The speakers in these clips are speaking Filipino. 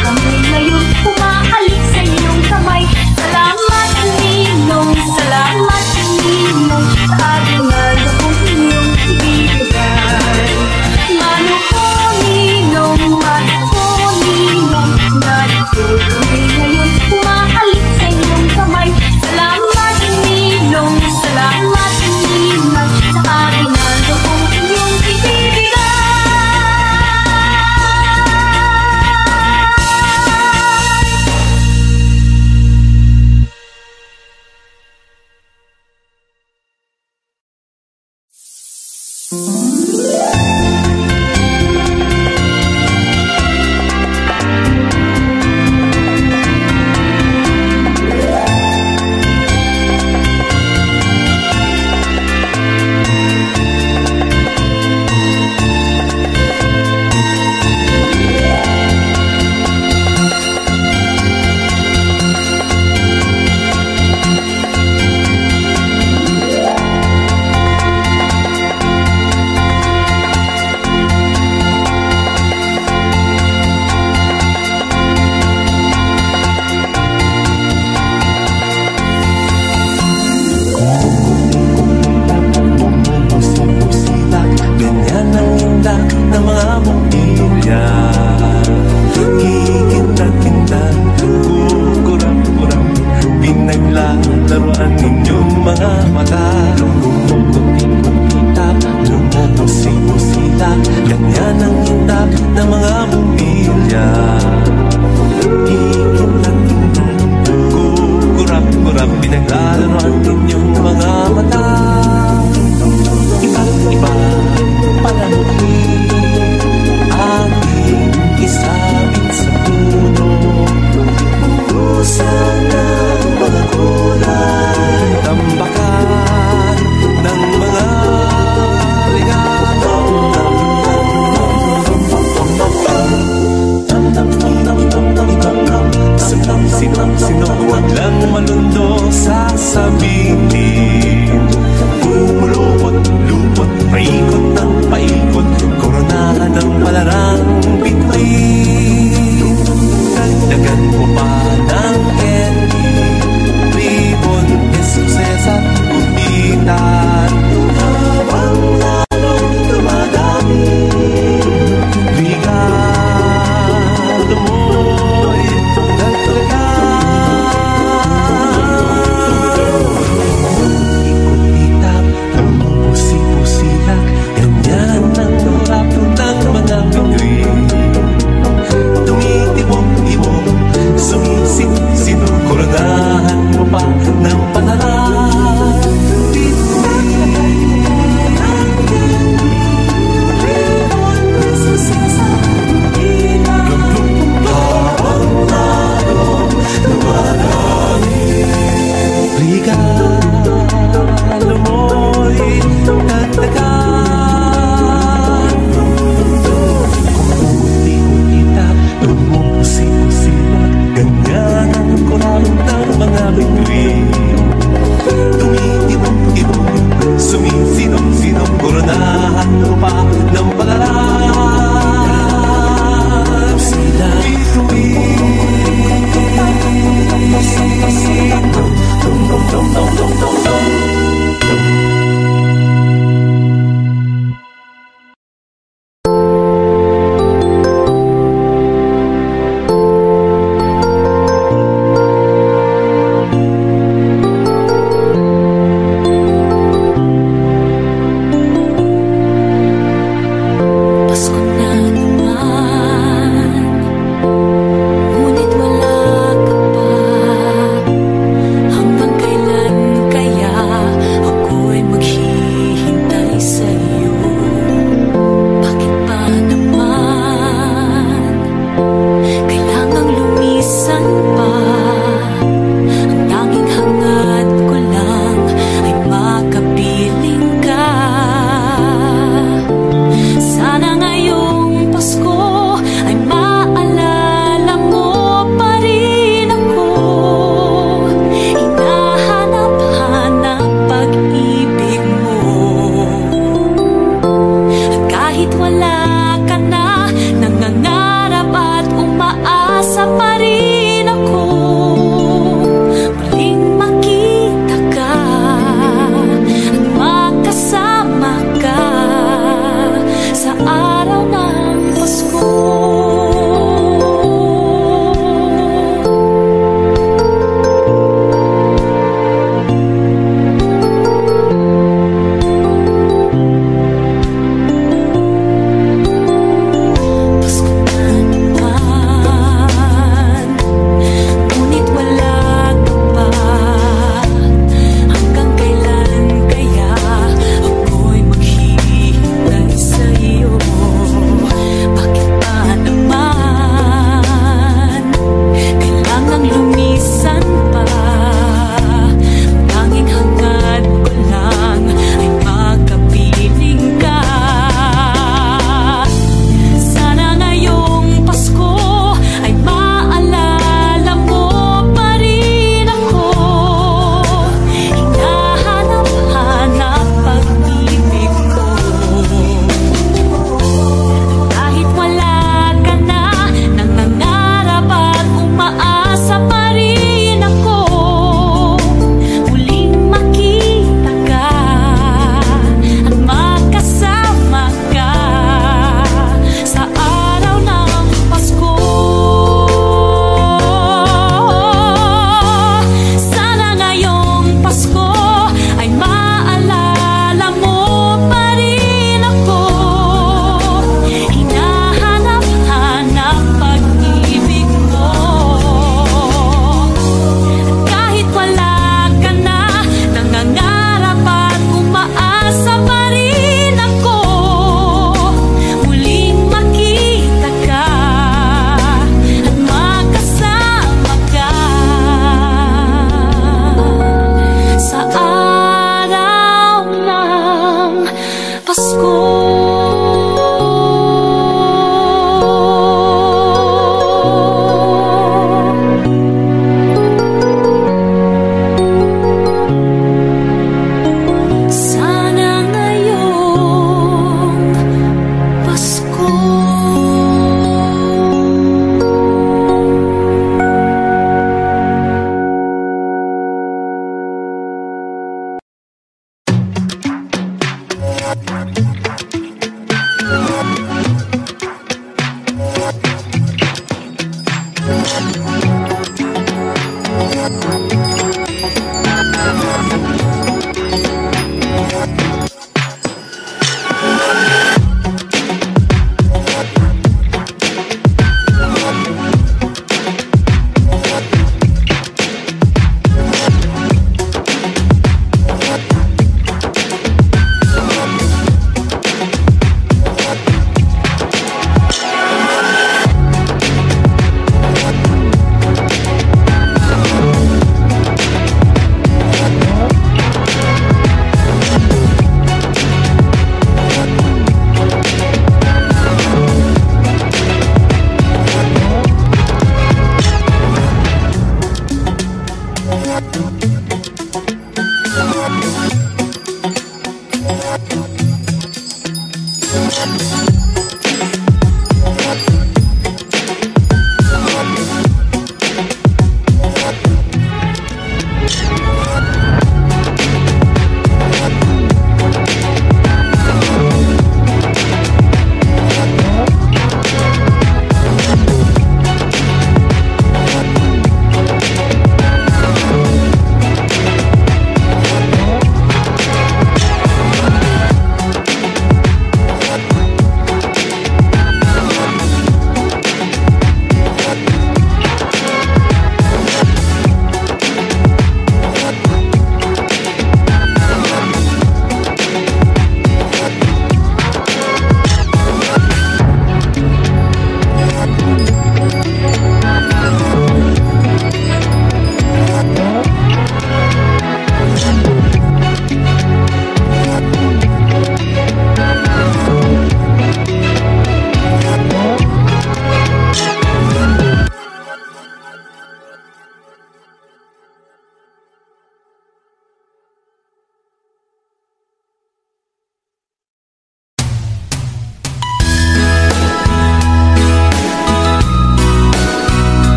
kami ngayon umahalik sa iyong kamay. Salamat Ninong, salamat Ninong, sa aginaldo kong inyong ibigay. Mano ko Ninong, mano ko Ninong, narito kami ngayon umahalik sa iyong kamay. Salamat Ninong, salamat Ninong, sa aginaldo kong inyong ibigay.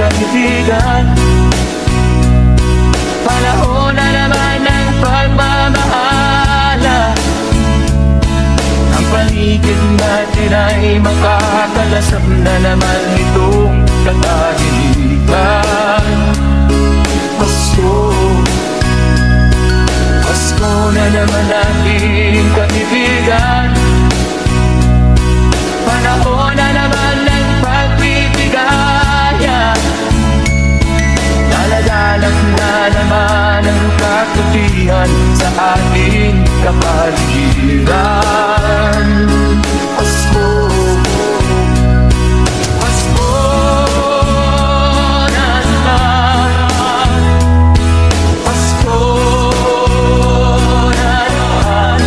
kaibigan. Panahon na naman ng pagmamahala. Ang paligid natin ay makakalasap na naman itong katahimikan. Pasko, Pasko na naman aking kaibigan. Panahon na naman ng pagbibigaya. Daladalang na naman ang kakutihan sa ating kapaligiran. Pasko, Pasko na naman. Pasko na naman.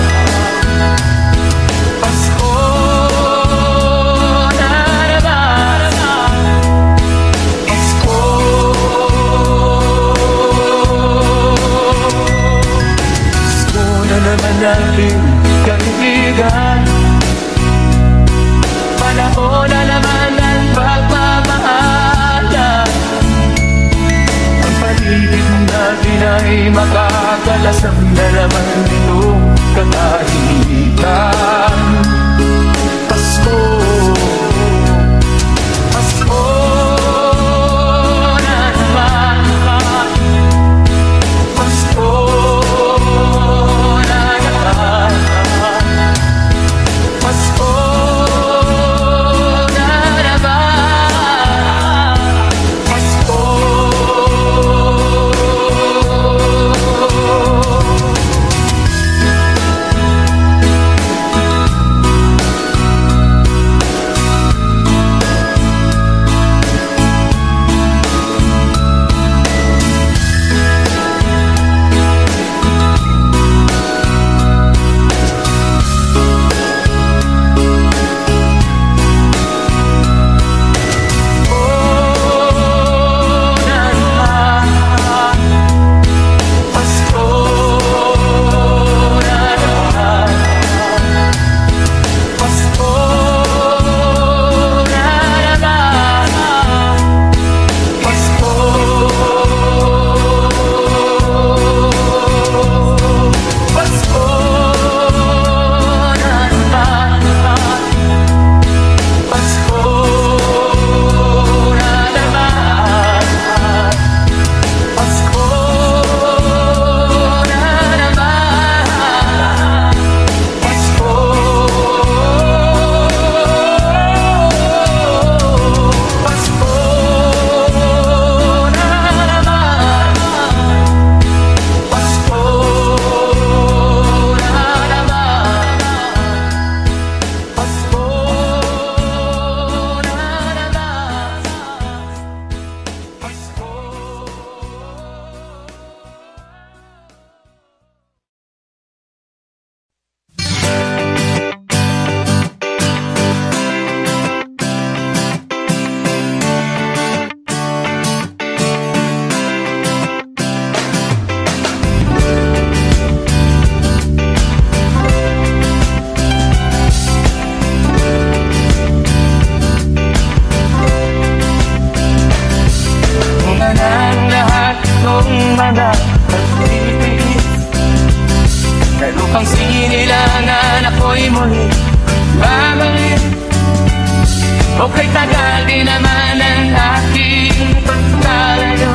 Okay, tagal din naman ang aking pagkalayo.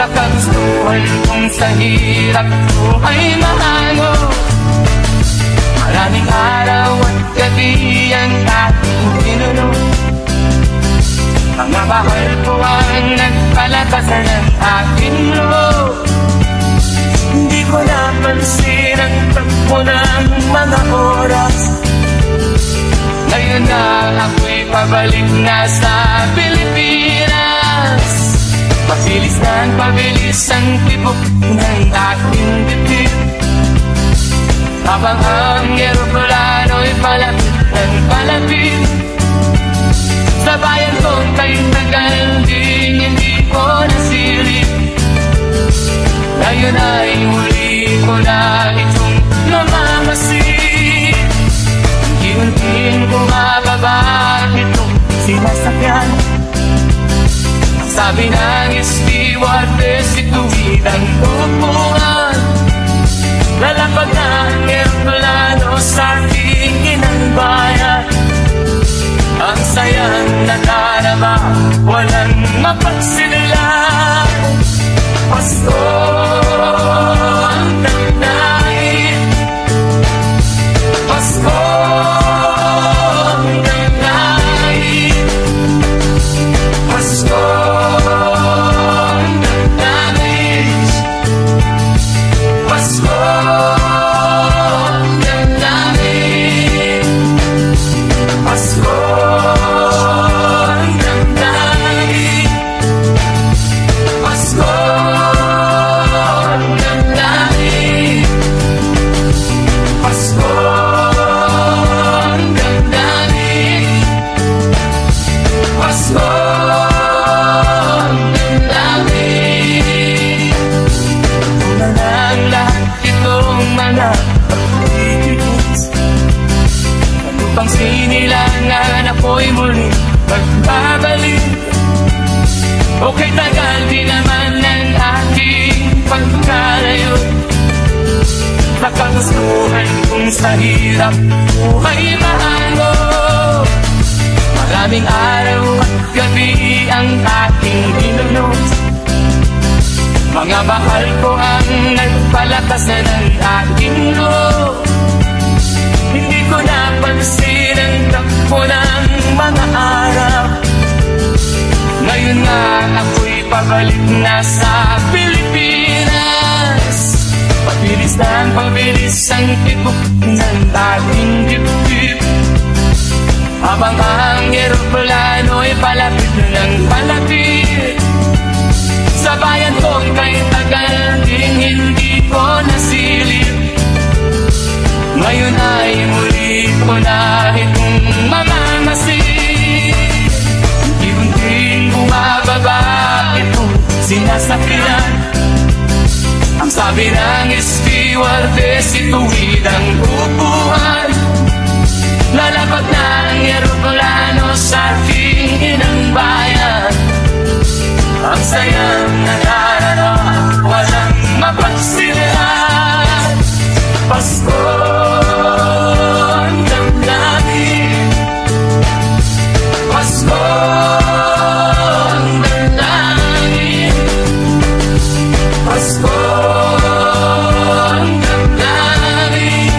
Nakagustuhan kong sa hirap ko ay mahango. Maraming araw at gabi ang aking tinulog. Mga bahal ko ang nagpalakasan ng aking loob. Hindi ko napansin ang tagpo ng mga oras. Ngayon na ako'y pabalik na sa Pilipinas. Mabilis na ang pabilis ang tibok ng aking dibdib. Habang ang eroplano'y palapit ng palapit sa bayan kong kay tagal din hindi ko nasilip. Ngayon ay muli ko na itong namamasid. Unti-unting bumababa itong sinasakyan. Ang sabi ng stewardess, ituwid ang upuan. Lalapag na ang eroplano sa aking inangbayan. Ang sayang nadarama, walang mapagsinulan. Pasko ang damdamin, Pasko ang damdamin, Pasko ang damdamin, Pasko ang damdamin, Pasko ang damdamin, Pasko. Pang sinilangan ako'y muli magbabalik. Okay, tagal din naman ang aking pagkalayo. Nakagustuhan kong sa hirap buhay mahango. Maraming araw at gabi ang aking inunod. Mga mahal ko ang nagpalakas na ng aking loob. Hindi ko napansin ang takbo ng mga araw. Ngayon nga ako'y pabalik na sa Pilipinas. Pabilis na ang pabilis ang tibok ng ating dibdib. Habang ang eroplano'y palapit ng palapit sa bayan kong kay tagal ding hindi ko nasilip. Ngayon ay muli ko na itong mamamasid. Unti-unting bumababa itong sinasakyan. Ang sabi ng stewardess, ituwid ang upuan. Lalapag na ang eroplano sa aking inang bayan. Ang sayang nadarama, walang mapagsilahan. Pasko ang damdamin, Pasko ang damdamin, Pasko ang damdamin,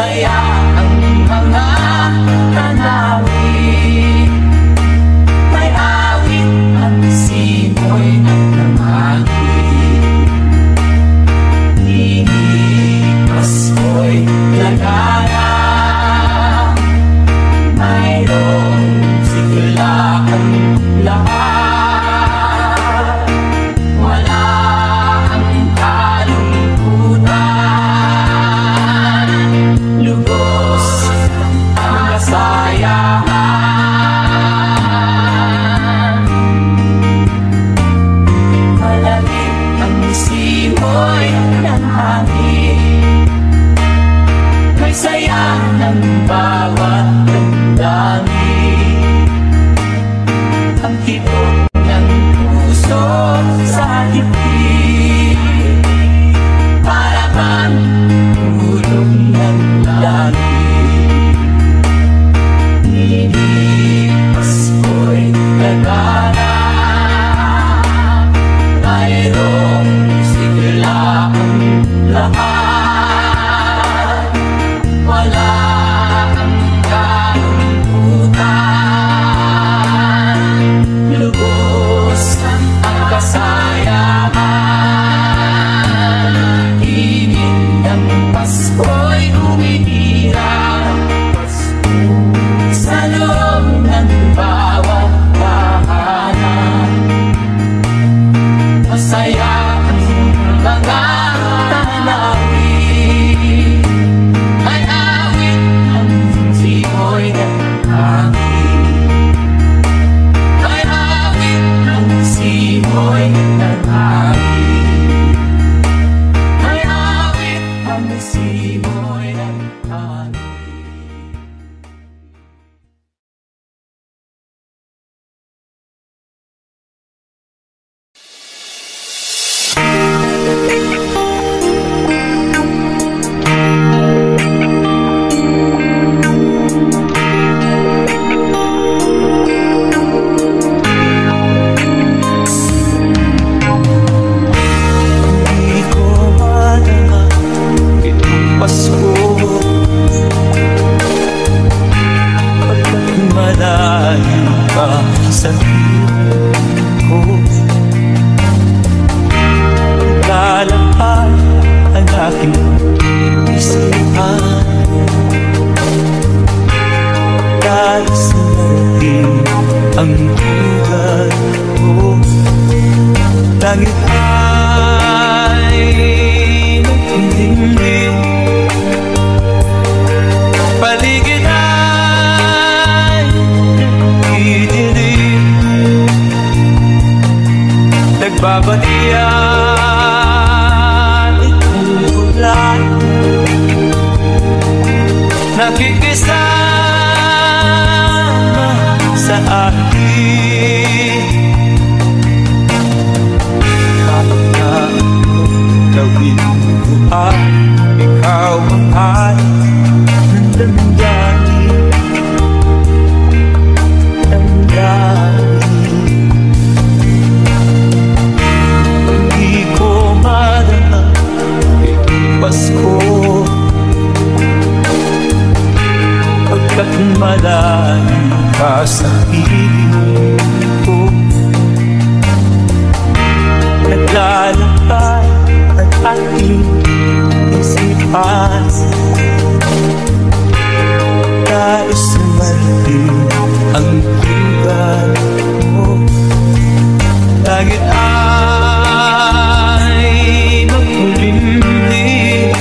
Masaya ang mga tanawin, may awit at simoy ng namangin. Pasko'y lagana, mayroong sigla ang lahat. Wala ang kalungkutan, lubos ang kasayahan. Malamig ang simoy ng hangin, may saya ng bawat damdamin. Ang tibok ng puso sa dibdib, para bang tulog ng langit. Pasko'y lagana, mayroong sigla ang lahat. Wala ang kalungkutan, lubos ang kasayahan. Init ng Pasko'y umiiyak sa loob ng bawat tahanan. Masaya ang mga tanawin, may awit ang simoy ng hangin. May awit ang simoy ng hangin. May awit ang simoy ng hangin. Hindi ko madama itong Pasko, pagkat malayo ka sa piling ko. Lalakad ang aking isipan, dahil sa natin ang buhay ko. Langit ay nagtinding, paligid ay nagdidilim. Nagbabalian itong ulan, nakikisama sa akin. Kahit na gawin buhay, ikaw ang hari ng damdamin. Hindi ko madama itong Pasko, pagkat malayo ka sa piling ko. Naglalakad ang aking isipan, dahil sa marating ang buhay mo. Langit ay magkulimlim,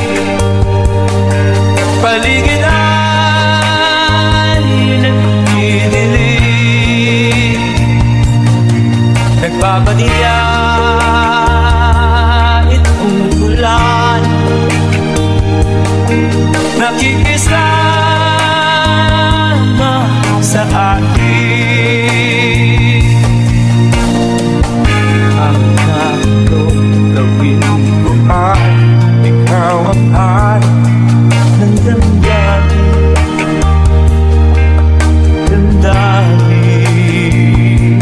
paligid ay nagdidilim. Nagbabaliya itong ulan, nakikisama sa akin. Ang gagawin ko ay ikaw ang hari ng damdamin. Damdamin.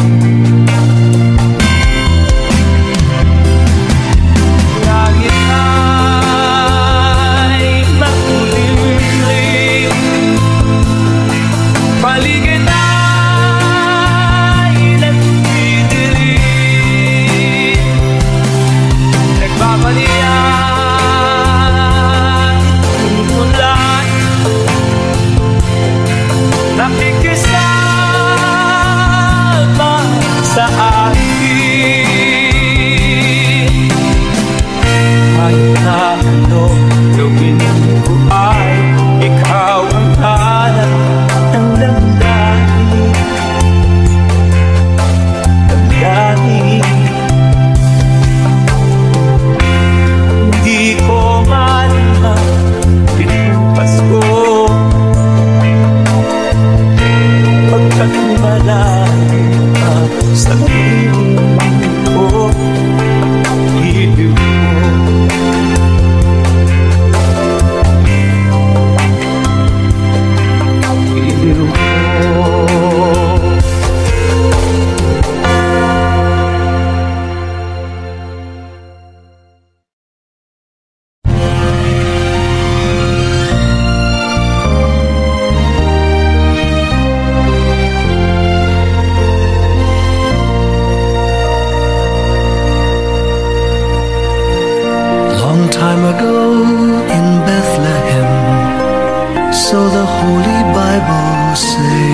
the Holy Bible say.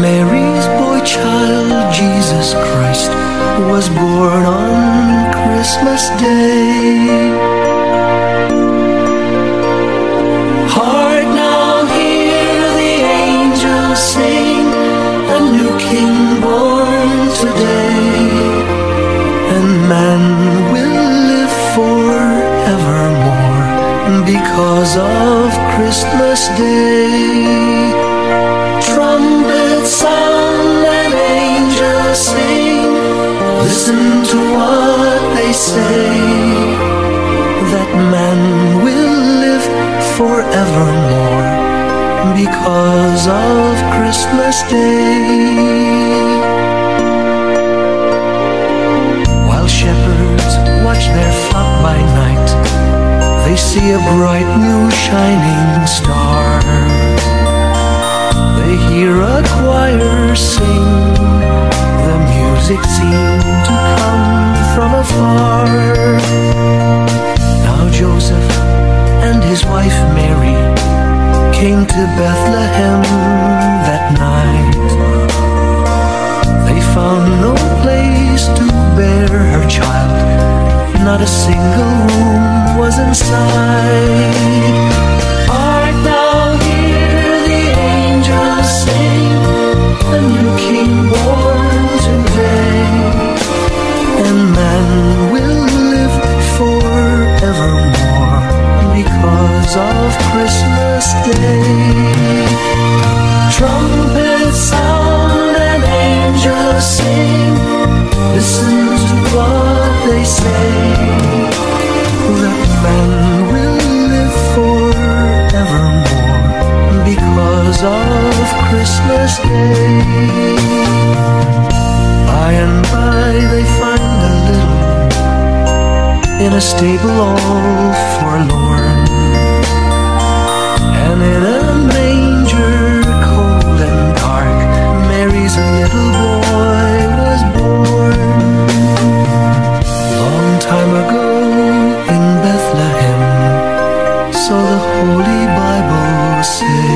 Mary's boy child, Jesus Christ, was born on Christmas Day. Hark now, hear the angels sing, a new King born today, and man will live forevermore because of Christmas Day. Trumpets sound and angels sing, listen to what they say, that man will live forevermore because of Christmas Day. While shepherds watch their flock by night, they see a bright new shining star. They hear a choir sing, the music seemed to come from afar. Now Joseph and his wife Mary came to Bethlehem that night. They found no place to bear her child, not a single room was inside. Art thou here, the angels sing, a new King born today, and man will live forevermore because of Christmas Day. Trumpets sound and angels sing, listen to what they say, that man will live forevermore because of Christmas Day. By and by they find a little in a stable all forlorn, and in a manger cold and dark, Mary's little boy was born. Long time ago in Bethlehem, so the Holy Bible say.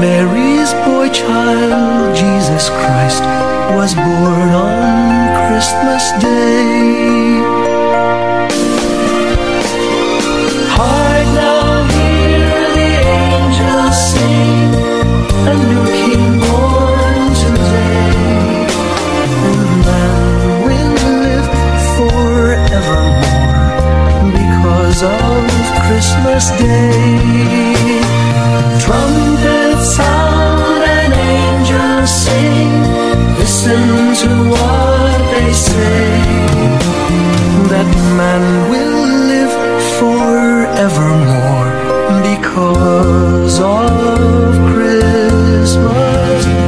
Mary's boy child, Jesus Christ, was born on Christmas Day. Hark now, hear the angels sing, a new King born today, and man will live forevermore because of Christmas Day. Trumpets sound and angels sing, listen to what they say, that man will live forevermore because of Christmas Day.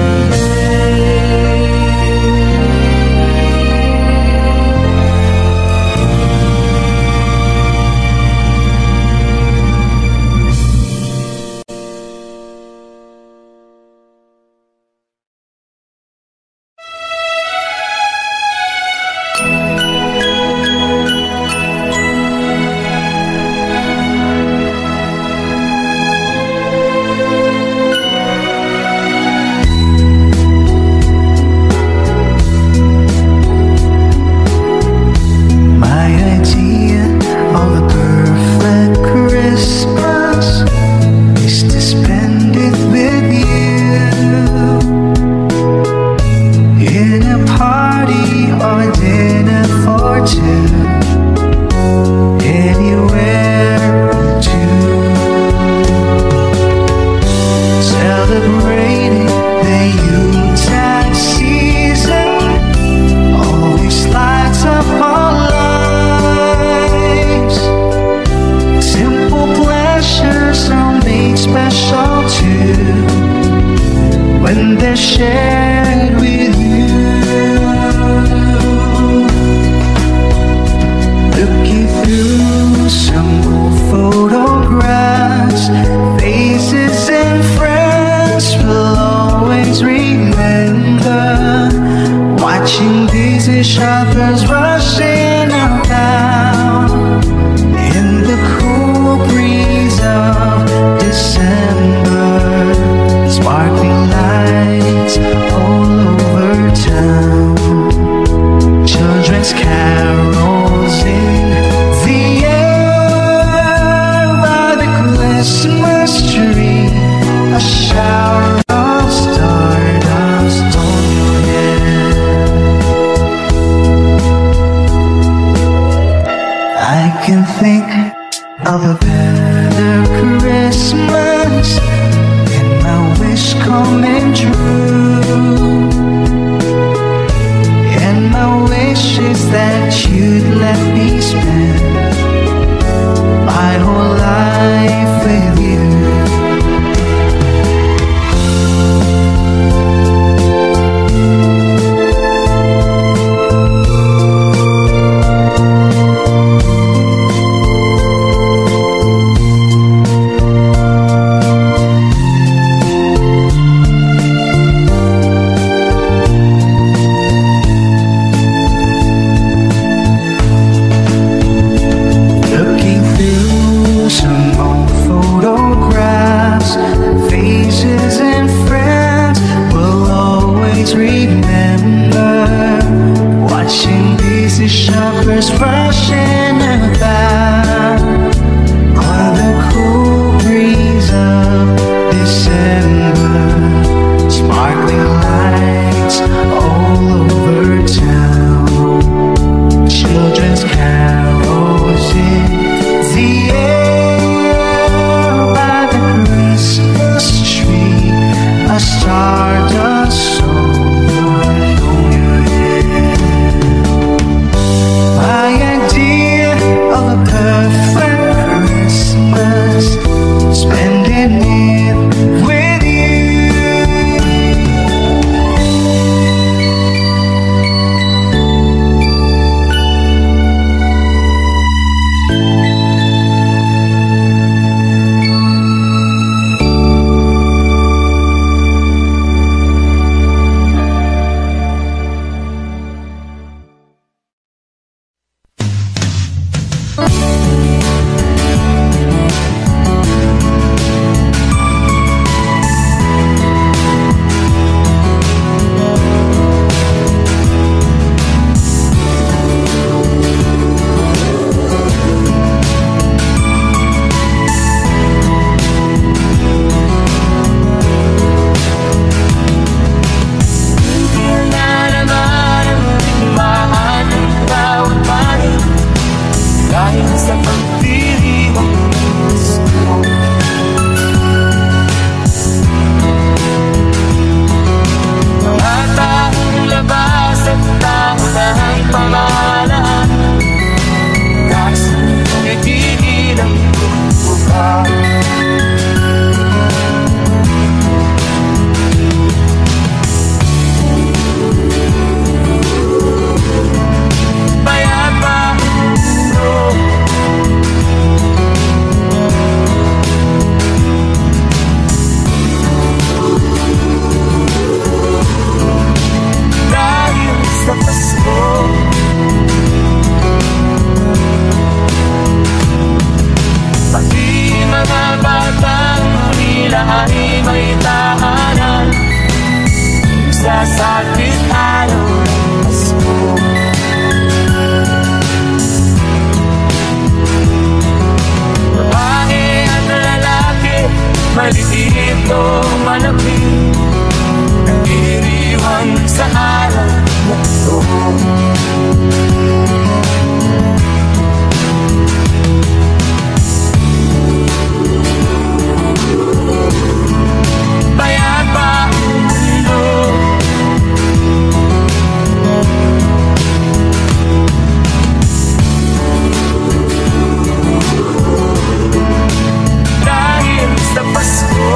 Shared with you, looking through some old photographs, faces and friends will always remember, watching busy shoppers rushing around in the cool breeze. Christmas tree, a shower of stardust on your head. I can think of a better Christmas and my wish coming true. And my wish is that you'd let me spend my whole life with you. Shoppers rushing about on the cool breeze of December, sparkling lights all over town, children's carols in the air by the Christmas tree, a stardust song on your head. My idea of a perfect Christmas, spending it with you. Maliliit o malaki, nag-iiwan sa araw na ito. Payapa ang mundo, dahil sa Pasko.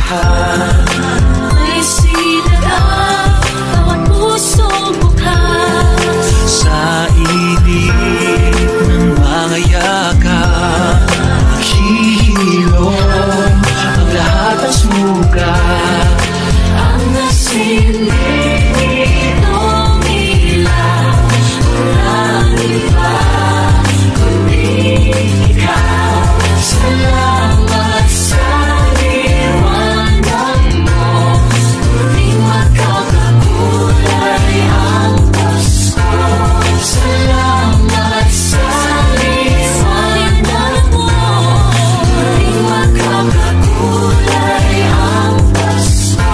lahat. May silalang bawat pusong bukas. Sa init ng mga yakap, hihilom ang lahat ng sugat. Ang nasilip ng ilaw, walang iba kundi ikaw. Salamat sa liwanag mo, muling magkakakulay ang Pasko. Salamat sa liwanag mo, muling magkakakulay ang Pasko.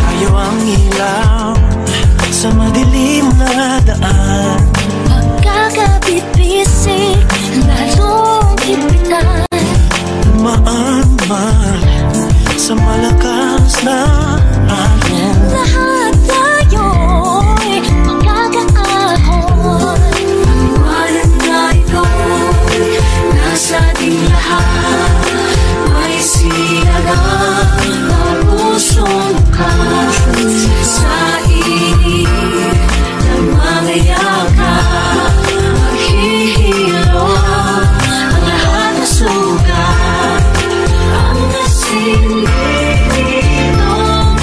Tayo ang ilaw sa madilim na daan. Pagkakabit-bisik, lalong ipitan. Dumaan man sa malakas na alon. Lahat tayo'y magkakaahon. Ang liwanag na ito'y nasa ating lahat. May silagang bawat pusong bukas. Sa init ng mga yakap, maghihilom ang lahat ng sugat. Ang nasilip ng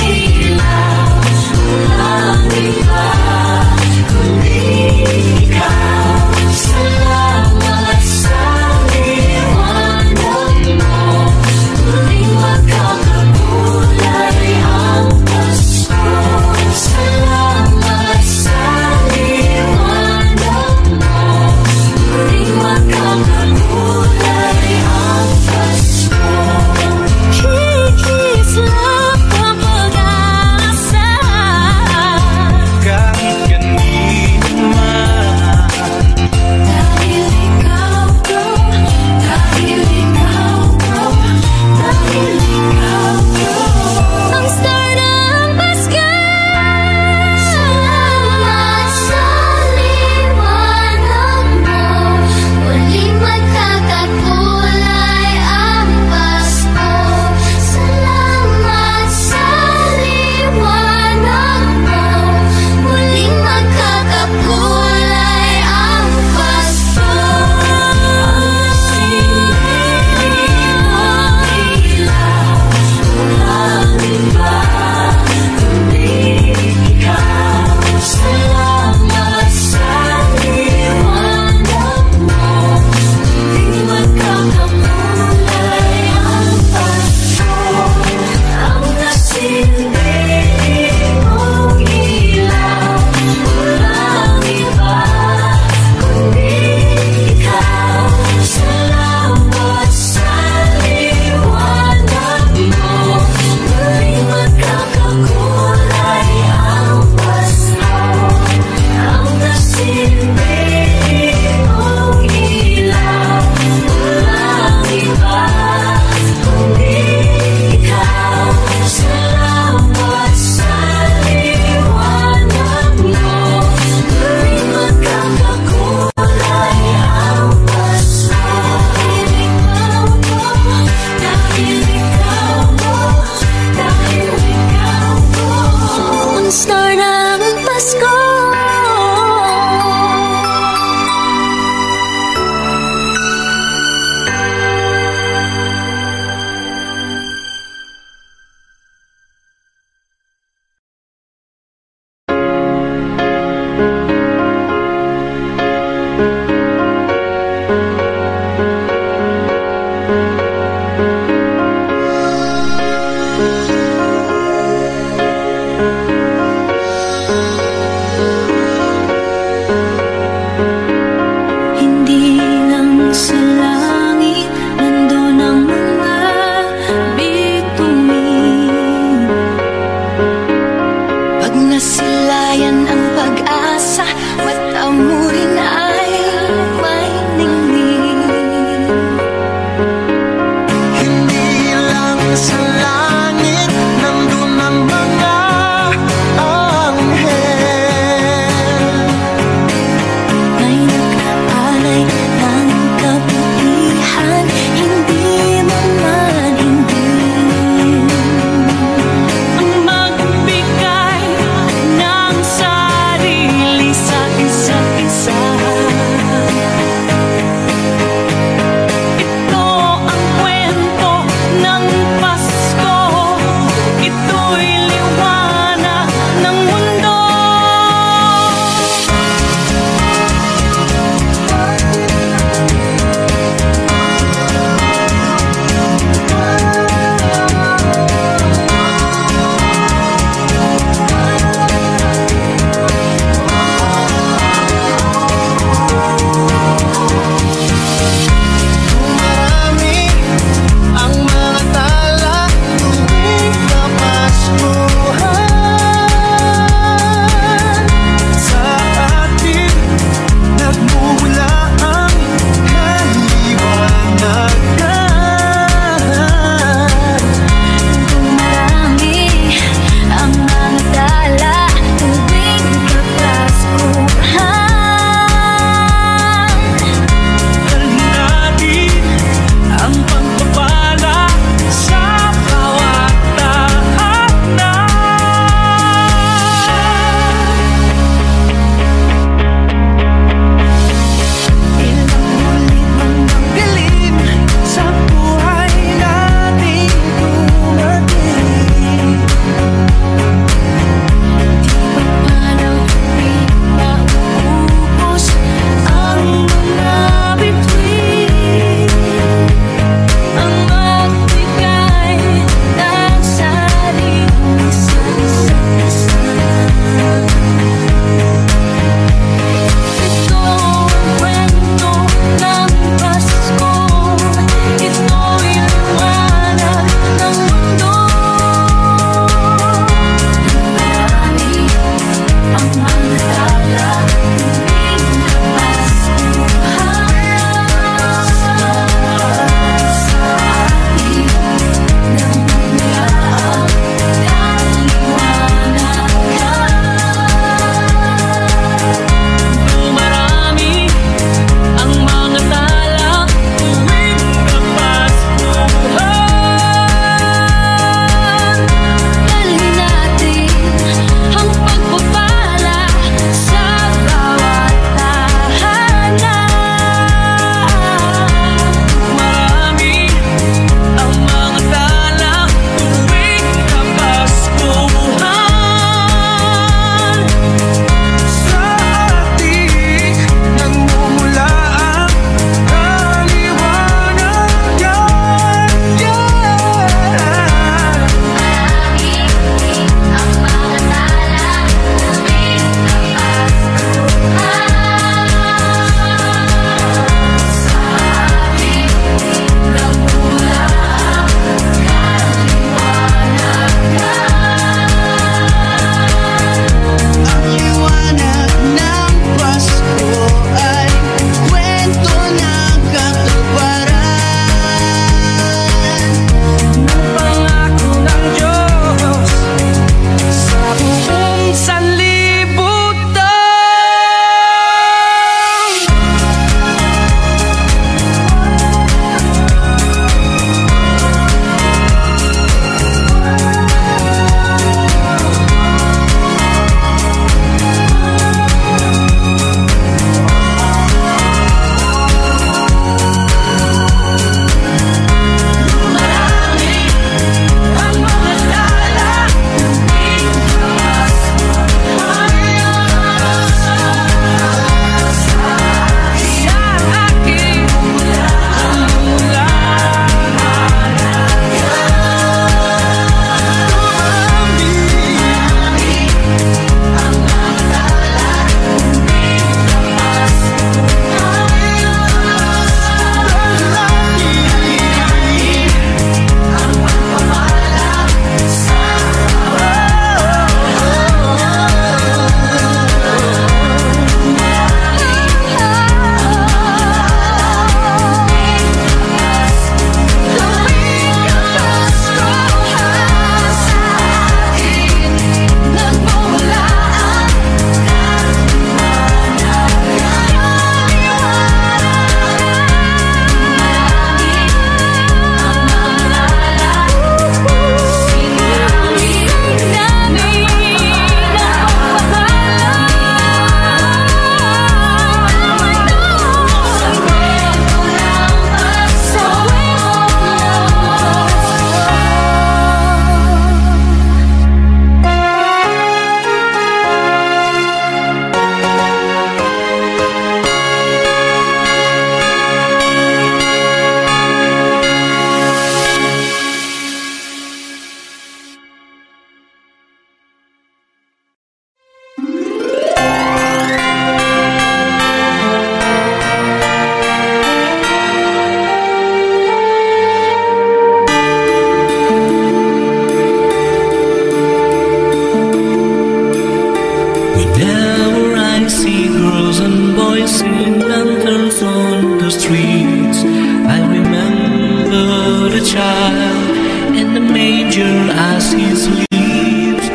girls and boys sing lanterns on the streets. I remember the child in the manger as he sleeps.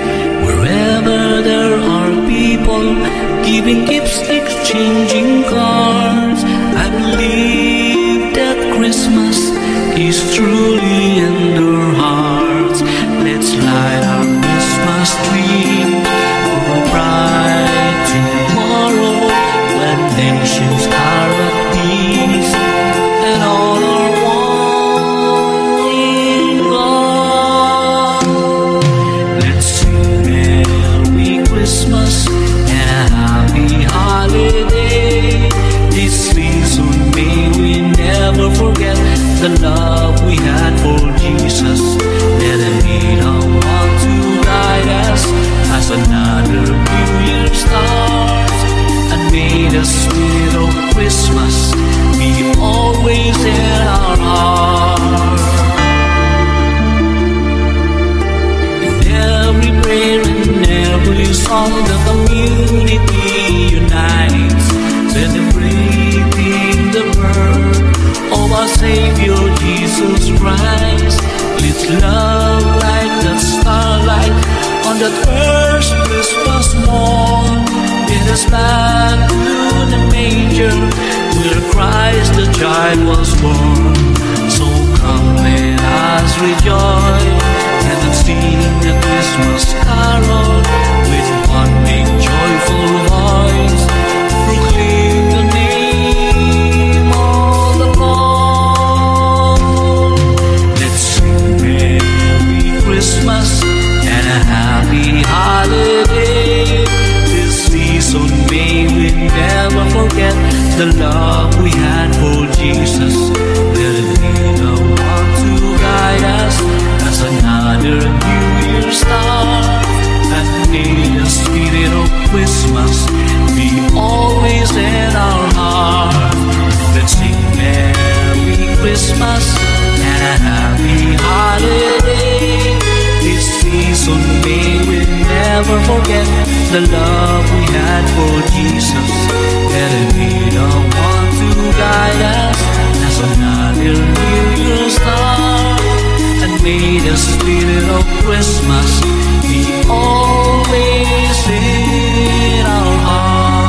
Wherever there are people giving gifts, exchanging cards, I believe that Christmas is truly in their hearts. Let's light our Christmas tree for a bright tomorrow, when nations are at peace and all are one in love. Let's sing Merry Christmas and a happy holiday. This season may we never forget the love we had for Jesus. Let him be the one to guide us as another New Year starts. And may the spirit of Christmas be always in our hearts. In every prayer and every song, the community unites, celebrating the birth of our Savior Jesus Christ. Let's love like the starlight on that first Christmas morn. Let us back to the manger where Christ the child was born. So come, let us rejoice and sing the Christmas carol with one big joyful voice. Proclaim the name of the Lord. Let's sing Merry Christmas and a happy holiday. This season may we never forget the love we had for Jesus. Let it be the one to guide us as another New Year start. And may the spirit of Christmas be always in our heart. Let's sing Merry Christmas and a happy holiday. This season may we never forget the love we had for Jesus. Let him be the one to guide us as another New Year start. And may the spirit of Christmas be always in our heart.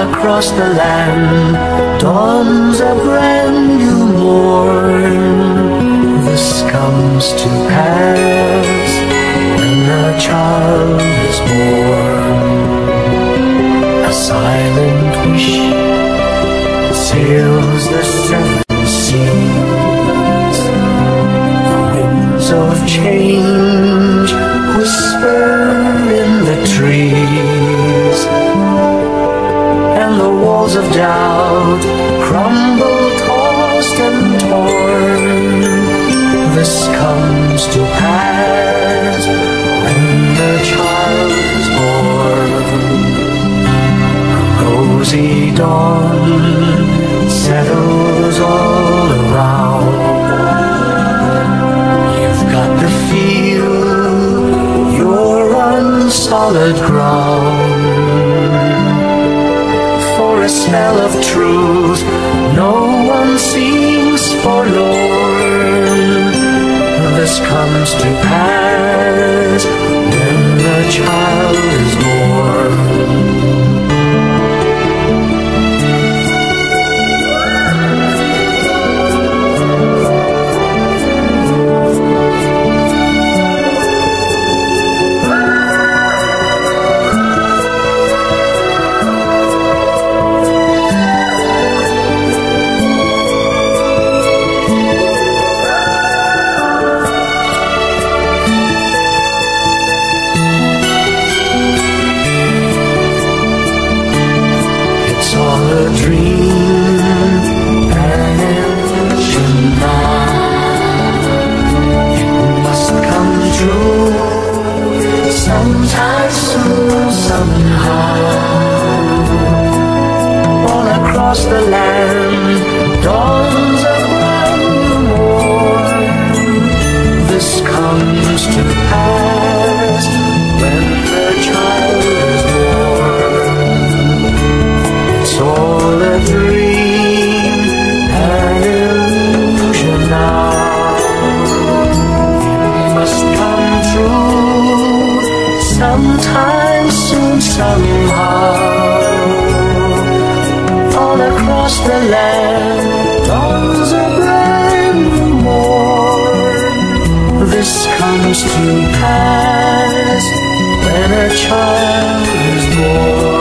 Across the land dawns a brand new morn. This comes to pass when a child is born. A silent wish sails the seven seas. The winds of change whisper in the trees, and the walls of doubt crumble, tossed and torn. This comes to pass when the child is born. A rosy dawn settles all around. You've got to feel you're on solid ground. A smell of truth, no one seems forlorn. This comes to pass when the child is born. comes to pass when a child is born.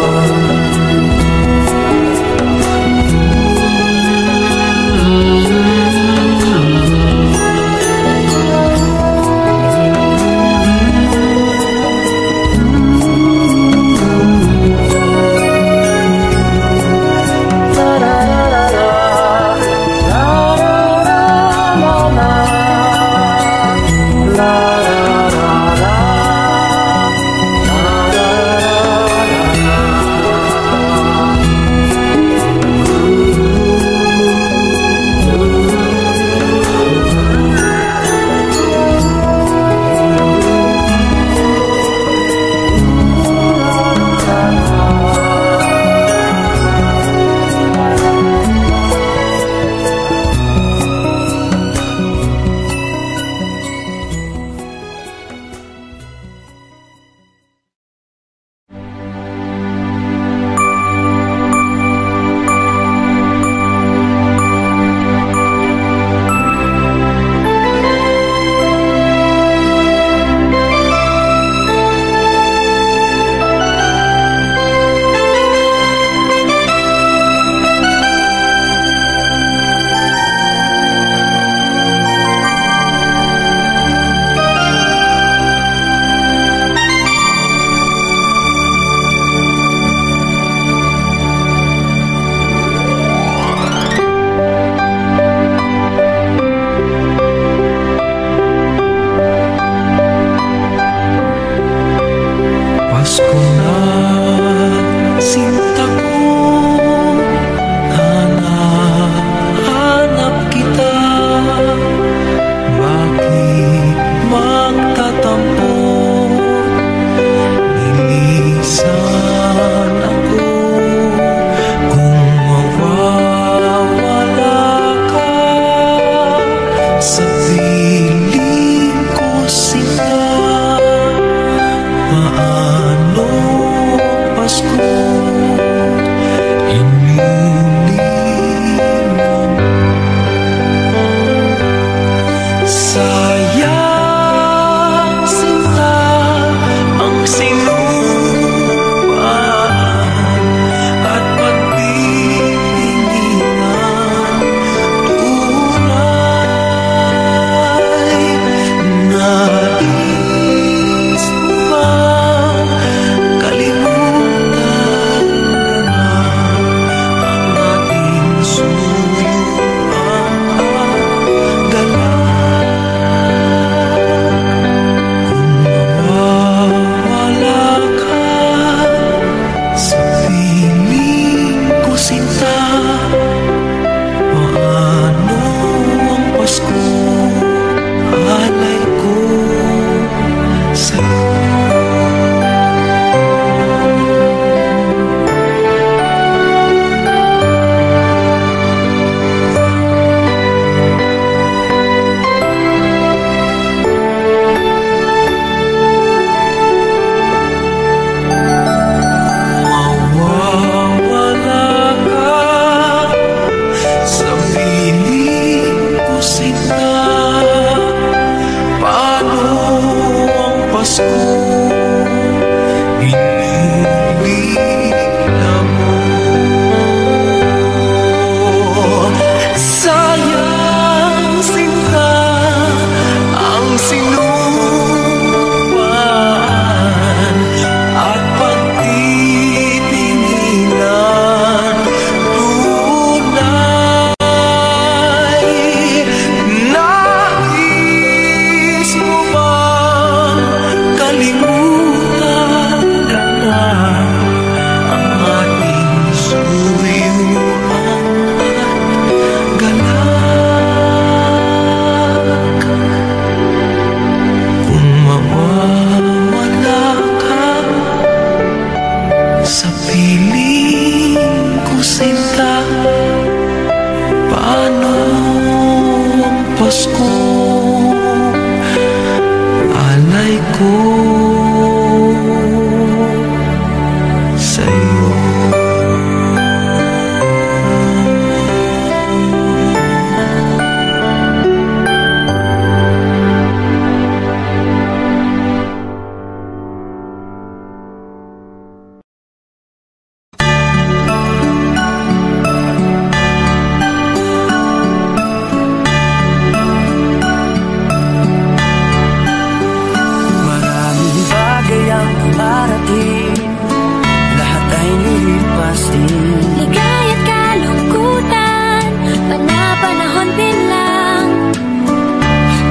panahon din lang.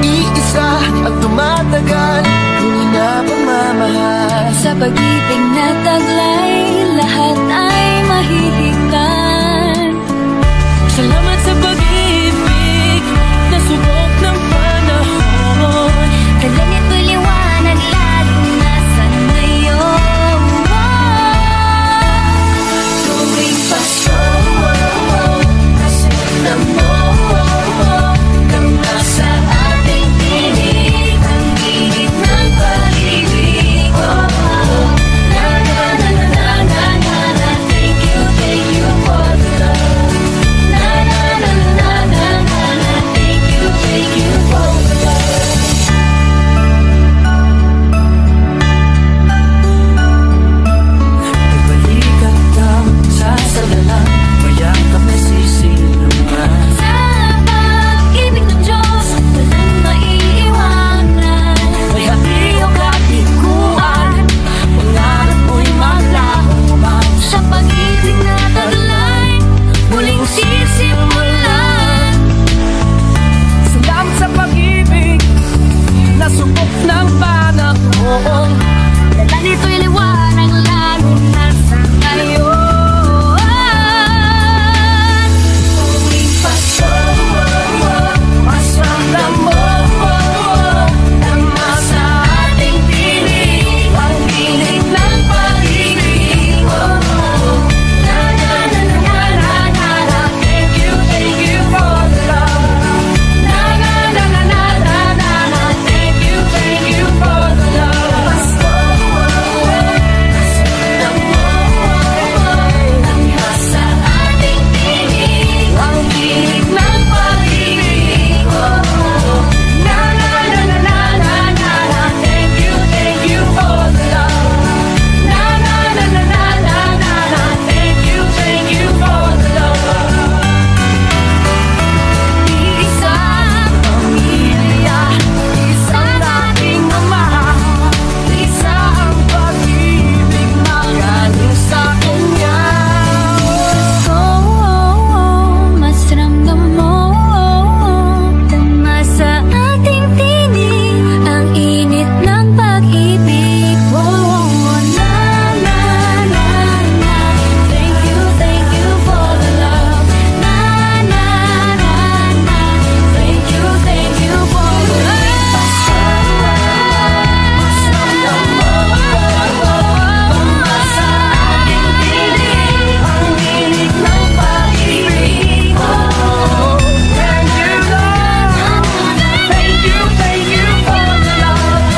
Iisa ang tumatagal, tunay na pagmamahal. Sa pag-ibig na taglay, lahat ay mahihinggan. Salamat sa pag-ibig na subok ng panahon. Kalangit mo'y liwanag, lalo na sa ngayon. Tuwing Pasko, kasunod mo, kama sa ating tinig, ang init ng pag-ibig. Na na na na na na na na, thank you for the love. Na na na na na na na, thank you for the love. Nagbalikat lang sa salalang, mayakap na sisilungan. Sa pag-ibig ng Diyos, walang maiiwanan. May hati o katikuan, pangarap mo'y maglaho. Sa pag-ibig na taglay, muling sisimulan. Salamat sa pag-ibig na subok ng panahon. Dala nito'y liwanag, lalo na sa ngayon. Tuwing Pasko, Masramdam mo, tama sa ating tinig, ang init ng pag-ibig. na na na na na na na, Thank you for the love. na na na na na na na na, Thank you for the love. Pasko, kasunod mo, tama sa ating tinig, Ang init ng pag-ibig. na na na na na na na na, Thank you for the love. na na na na na na na na. Thank you for the love. Isang pamilya, isang ating ama, Isang pag-ibig na galing sa Kanya. mas ramdam mo, tama sa ating tinig, ang init ng pag-ibig. Na na na na, thank you for the love. Na na na na, thank you for the love. Pasko, mas ramdam mo, tama sa ating tinig, ang init ng pag-ibig. Thank you, Lord. Thank you for the love. Thank you for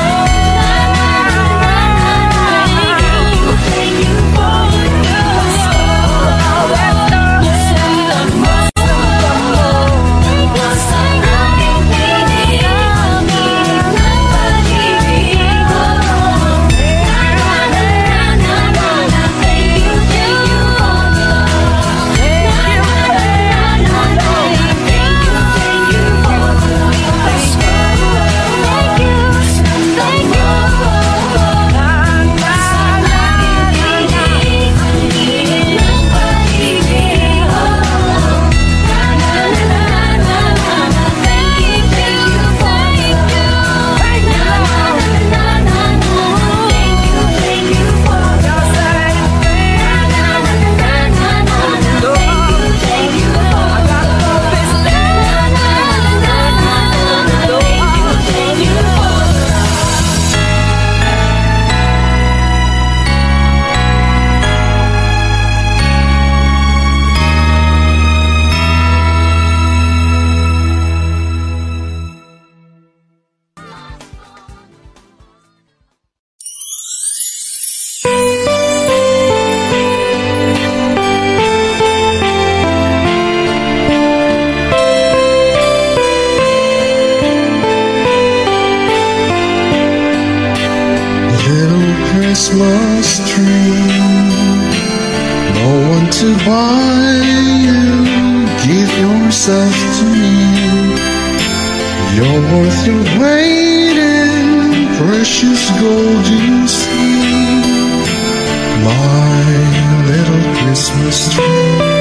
Christmas tree, no one to buy you. Give yourself to me. You're worth your weight in precious gold, you see. My little Christmas tree.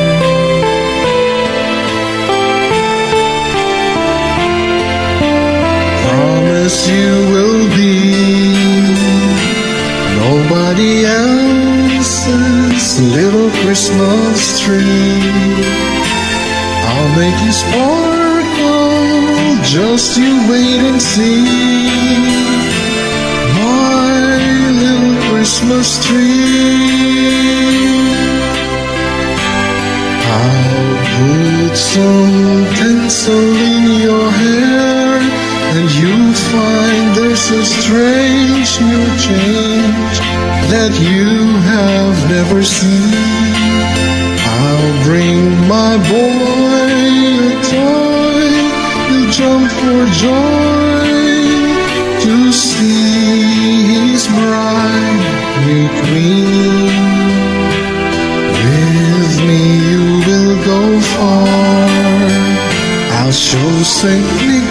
Yes, you will be nobody else's little Christmas tree. I'll make you sparkle, just you wait and see. My little Christmas tree. I'll put some tinsel in your hair, and you'll find there's a strange new change that you have never seen. I'll bring my boy a toy, he'll jump for joy to see his bride, new queen. With me you will go far, I'll show Saint Nick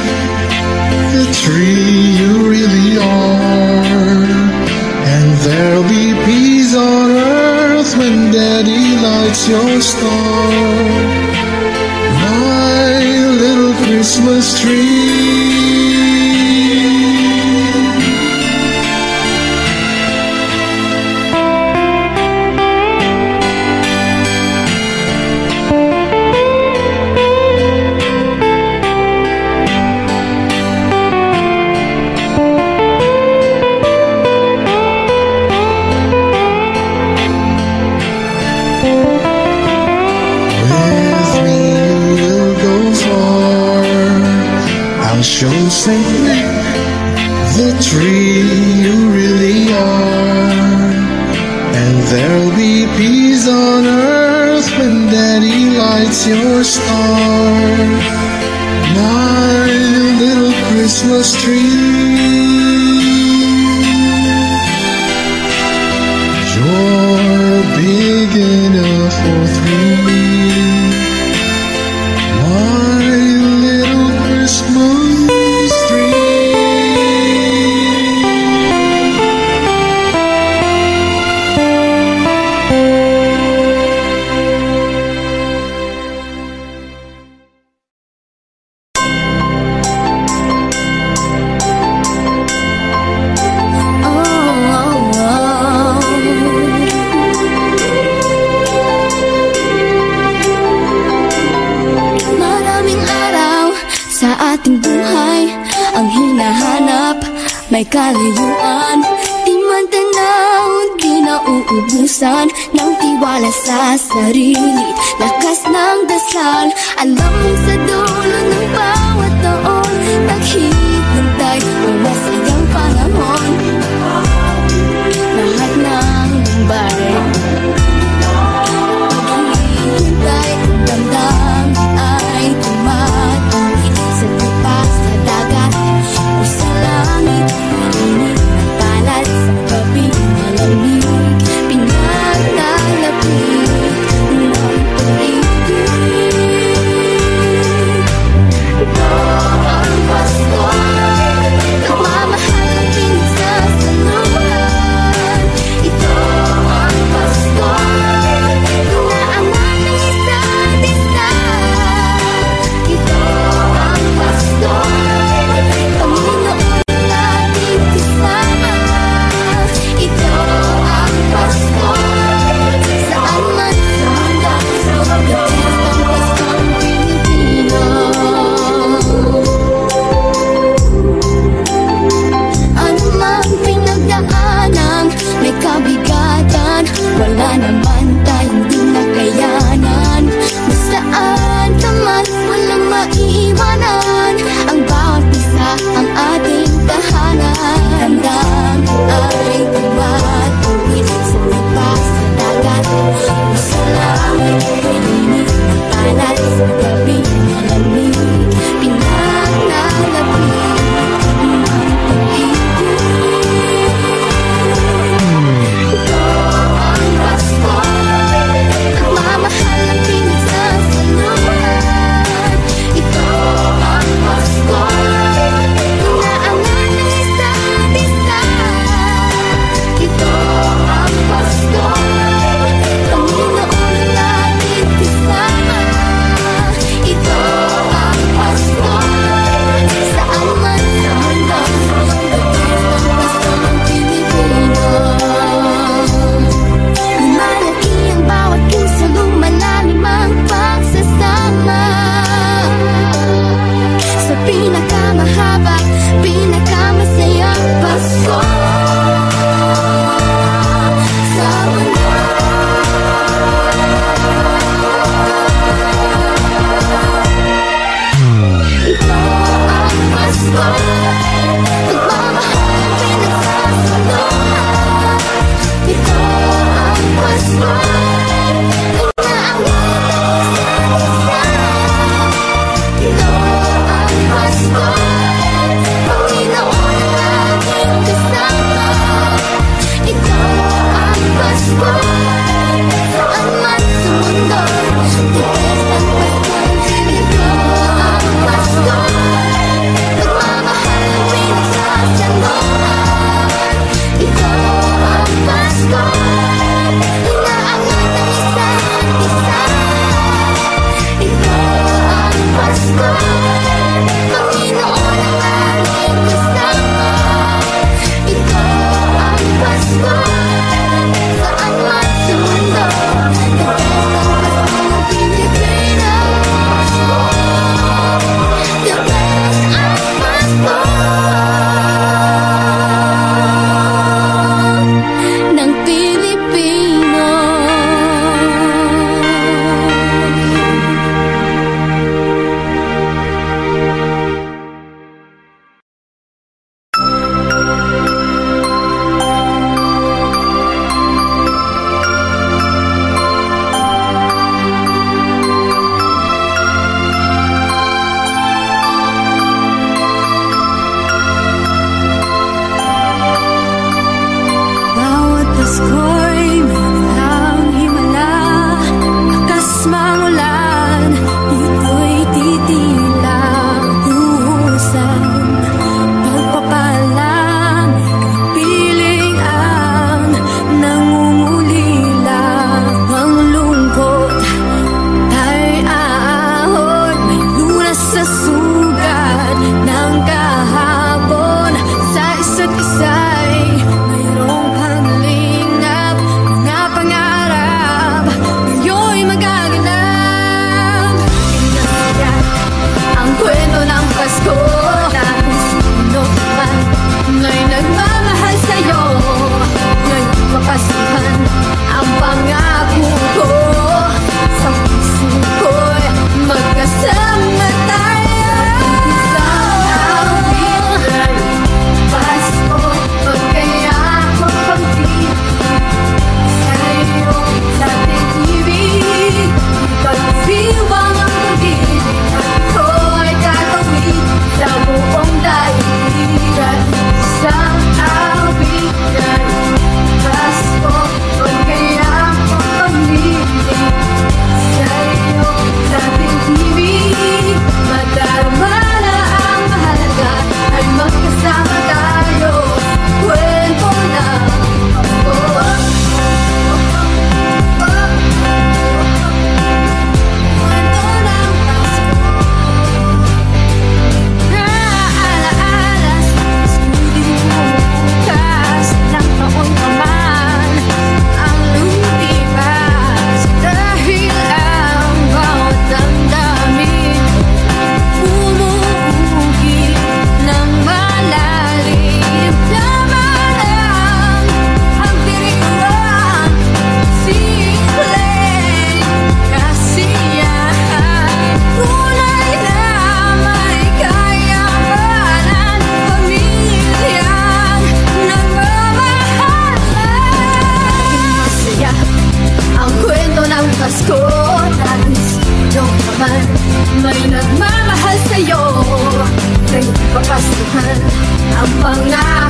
the tree you really are. And there'll be peace on earth when Daddy lights your star. My little Christmas tree. Show Saint Nick the tree you really are. And there'll be peace on earth when Daddy lights your star. My little Christmas tree. You're big enough for three. My little Christmas may kalayuan, di man tanaw, di nauubusan ng tiwala sa sarili, lakas ng dasal. Alam mong sa dulo ng bawat taon, naghihintay ang masayang panahon. Lahat ng lumbay, naghihintay ang damdamin ay tumatangi sa tapas sa dagat o sa langit. Init na palad sa gabing malamig, pinaglalapit ng pag-ibig. ang mga